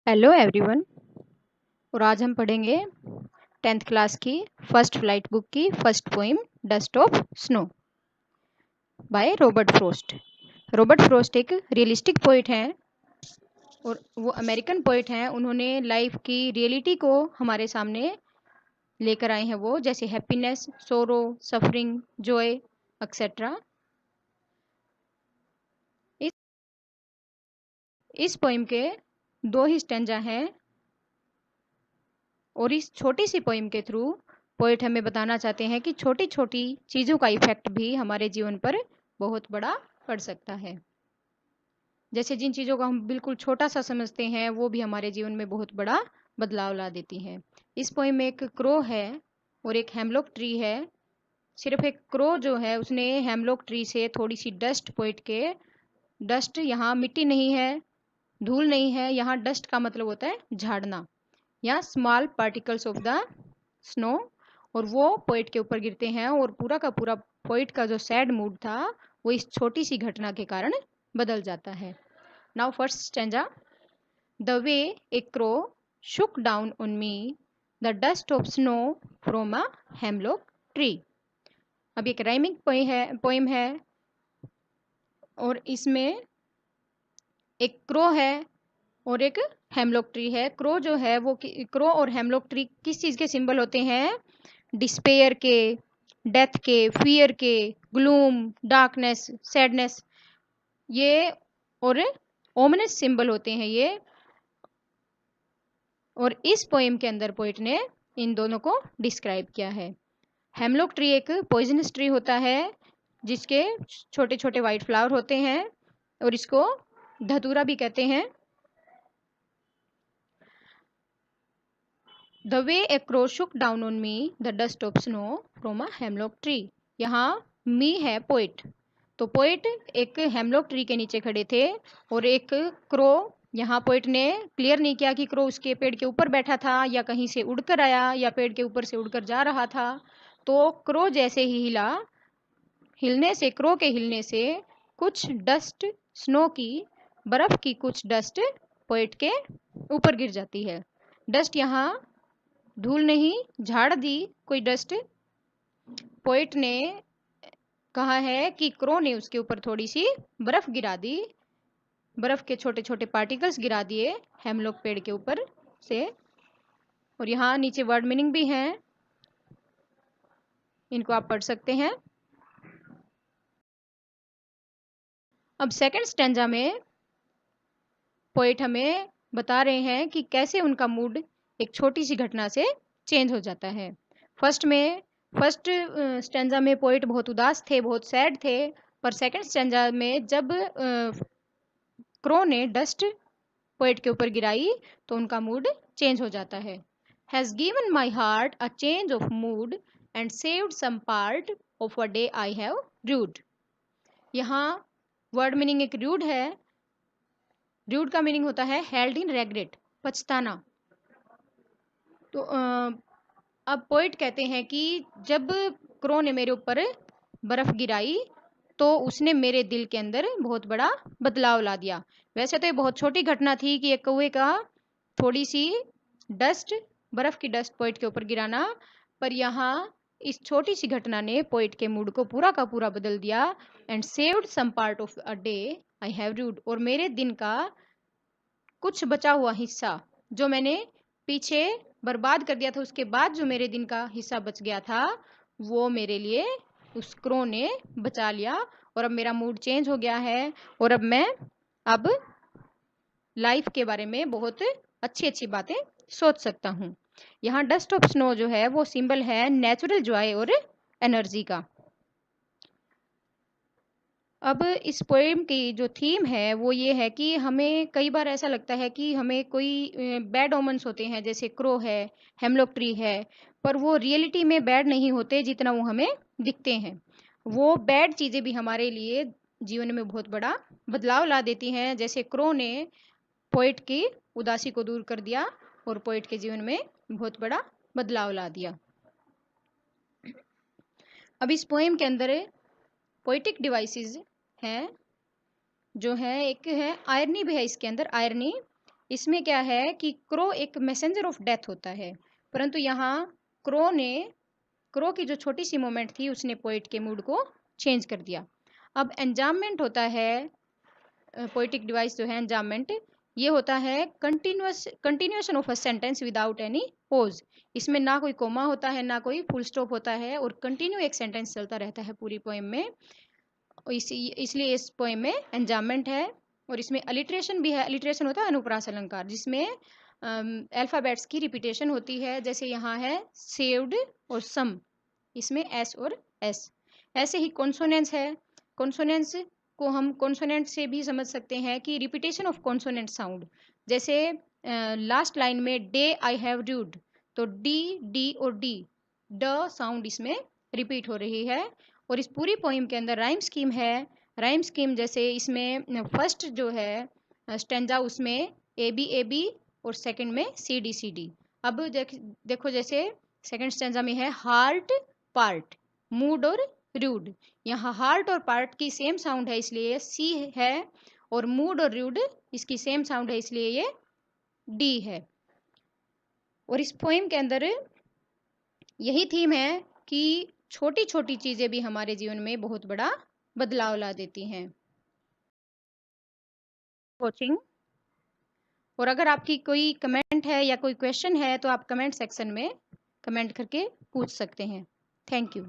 Hello everyone. और आज हम पढ़ेंगे 10th क्लास की फर्स्ट फ्लाइट बुक की first poem dust of snow by Robert Frost. Robert Frost एक रियलिस्टिक पोइट हैं और वो अमेरिकन पोइट हैं। उन्होंने लाइफ की रियलिटी को हमारे सामने लेकर आए हैं, वो जैसे हैप्पीनेस, सोरो, सफरिंग, जॉय एक्सेट्रा। इस इस पोइम के दो ही स्टेंजा हैं और इस छोटी सी पोइम के थ्रू पोइट हमें बताना चाहते हैं कि छोटी छोटी चीज़ों का इफेक्ट भी हमारे जीवन पर बहुत बड़ा पड़ सकता है। जैसे जिन चीज़ों को हम बिल्कुल छोटा सा समझते हैं वो भी हमारे जीवन में बहुत बड़ा बदलाव ला देती हैं। इस पोइम में एक क्रो है और एक हेमलॉक ट्री है। सिर्फ एक क्रो जो है उसने हेमलॉक ट्री से थोड़ी सी डस्ट पोइट के, डस्ट यहाँ मिट्टी नहीं है, धूल नहीं है, यहाँ डस्ट का मतलब होता है झाड़ना या small particles of the snow, और वो पोइट के ऊपर गिरते हैं और पूरा का पूरा पोइट का जो सैड मूड था वो इस छोटी सी घटना के कारण बदल जाता है। Now first stanza. The way A crow Shuk down on me the dust of snow from a hemlock tree. अब एक राइमिंग पोइम है और इसमें एक क्रो है और एक हेमलॉक ट्री है। क्रो जो है वो क्रो और हेमलॉक ट्री किस चीज़ के सिंबल होते हैं? डिस्पेयर के, डेथ के, फियर के, ग्लूम, डार्कनेस, सैडनेस, ये और ओमिनस सिंबल होते हैं ये। और इस पोएम के अंदर पोइट ने इन दोनों को डिस्क्राइब किया है। हेमलॉक ट्री एक पॉइजनस ट्री होता है जिसके छोटे छोटे वाइट फ्लावर होते हैं और इसको धतूरा भी कहते हैं। The way A crow Shuk down on me the dust of snow from a hemlock tree. यहाँ मी है पोइट, तो पोइट एक हेमलॉक ट्री के नीचे खड़े थे और एक क्रो, यहाँ पोइट ने क्लियर नहीं किया कि क्रो उसके पेड़ के ऊपर बैठा था या कहीं से उड़कर आया या पेड़ के ऊपर से उड़कर जा रहा था। तो क्रो जैसे ही हिला, हिलने से, क्रो के हिलने से कुछ डस्ट, स्नो की, बर्फ की कुछ डस्ट पोइट के ऊपर गिर जाती है। डस्ट यहाँ धूल नहीं, झाड़ दी कोई डस्ट। पोइट ने कहा है कि क्रो ने उसके ऊपर थोड़ी सी बर्फ गिरा दी, बर्फ के छोटे छोटे पार्टिकल्स गिरा दिए हेमलॉक पेड़ के ऊपर से। और यहाँ नीचे वर्ड मीनिंग भी है, इनको आप पढ़ सकते हैं। अब सेकंड स्टेंजा में पोइट हमें बता रहे हैं कि कैसे उनका मूड एक छोटी सी घटना से चेंज हो जाता है। फर्स्ट स्टेंजा में पोइट बहुत उदास थे, बहुत सैड थे, पर सेकंड स्टेंजा में जब क्रो ने डस्ट पोइट के ऊपर गिराई तो उनका मूड चेंज हो जाता है। Has given my heart a change of mood and saved some part of a day I have rued. यहाँ वर्ड मीनिंग एक रूड है। रूड का मीनिंग होता है हेल्ड इन रेग्रेट, पछताना। तो अब पोइट कहते हैं कि जब क्रो ने मेरे ऊपर बर्फ गिराई तो उसने मेरे दिल के अंदर बहुत बड़ा बदलाव ला दिया। वैसे तो ये बहुत छोटी घटना थी कि एक कौवे का थोड़ी सी डस्ट, बर्फ की डस्ट पोइट के ऊपर गिराना, पर यहाँ इस छोटी सी घटना ने पोइट के मूड को पूरा का पूरा बदल दिया। And saved some part of a day I have rued, और मेरे दिन का कुछ बचा हुआ हिस्सा जो मैंने पीछे बर्बाद कर दिया था, उसके बाद जो मेरे दिन का हिस्सा बच गया था वो मेरे लिए उस क्रो ने बचा लिया। और अब मेरा मूड चेंज हो गया है और अब लाइफ के बारे में बहुत अच्छी अच्छी बातें सोच सकता हूँ। यहाँ डस्ट ऑफ स्नो जो है वो सिंबल है नेचुरल जॉय और एनर्जी का। अब इस पोएम की जो थीम है वो ये है कि हमें कई बार ऐसा लगता है कि हमें कोई बैड ओमन्स होते हैं, जैसे क्रो है, हेमलॉक ट्री है, पर वो रियलिटी में बैड नहीं होते जितना वो हमें दिखते हैं। वो बैड चीज़ें भी हमारे लिए जीवन में बहुत बड़ा बदलाव ला देती हैं, जैसे क्रो ने पोइट की उदासी को दूर कर दिया और पोइट के जीवन में बहुत बड़ा बदलाव ला दिया। अब इस पोएम के अंदर पोइटिक डिवाइसेस हैं जो है, एक है आयरनी भी है इसके अंदर, आयरनी। इसमें क्या है कि क्रो एक मैसेंजर ऑफ डेथ होता है, परंतु यहाँ क्रो की जो छोटी सी मोमेंट थी उसने पोइट के मूड को चेंज कर दिया। अब एंजाममेंट होता है, पोइटिक डिवाइस जो है एंजाममेंट, ये होता है continuation of a sentence without any pose. इसमें ना कोई कोमा होता है ना कोई फुल स्टॉप होता है और कंटिन्यू एक सेंटेंस चलता रहता है पूरी पोएम में। इसलिए इस पोएम में एंजाममेंट है। और इसमें अलिट्रेशन भी है। अलिट्रेशन होता है अनुप्रास अलंकार, जिसमें अल्फाबेट्स की रिपीटेशन होती है। जैसे यहाँ है सेव्ड और सम, इसमें एस और एस। ऐसे ही कॉन्सोनेंस है। कॉन्सोनेंस को हम कॉन्सोनेंट से भी समझ सकते हैं कि रिपीटेशन ऑफ कॉन्सोनेंट साउंड। जैसे लास्ट लाइन में डे आई हैव ड्यूड, तो डी डी और डी ड साउंड इसमें रिपीट हो रही है। और इस पूरी पोइम के अंदर राइम स्कीम है। राइम स्कीम जैसे इसमें फर्स्ट जो है स्टेंजा, उसमें ए बी और सेकंड में सी डी। अब देखो जैसे सेकंड स्टेंजा में है हार्ट पार्ट, मूड और रूड। यहाँ हार्ट और पार्ट की सेम साउंड है इसलिए सी है, और मूड और रूड इसकी सेम साउंड है इसलिए ये डी है। और इस पोएम के अंदर यही थीम है कि छोटी छोटी चीजें भी हमारे जीवन में बहुत बड़ा बदलाव ला देती हैं। कोचिंग। और अगर आपकी कोई कमेंट है या कोई क्वेश्चन है तो आप कमेंट सेक्शन में कमेंट करके पूछ सकते हैं। Thank you.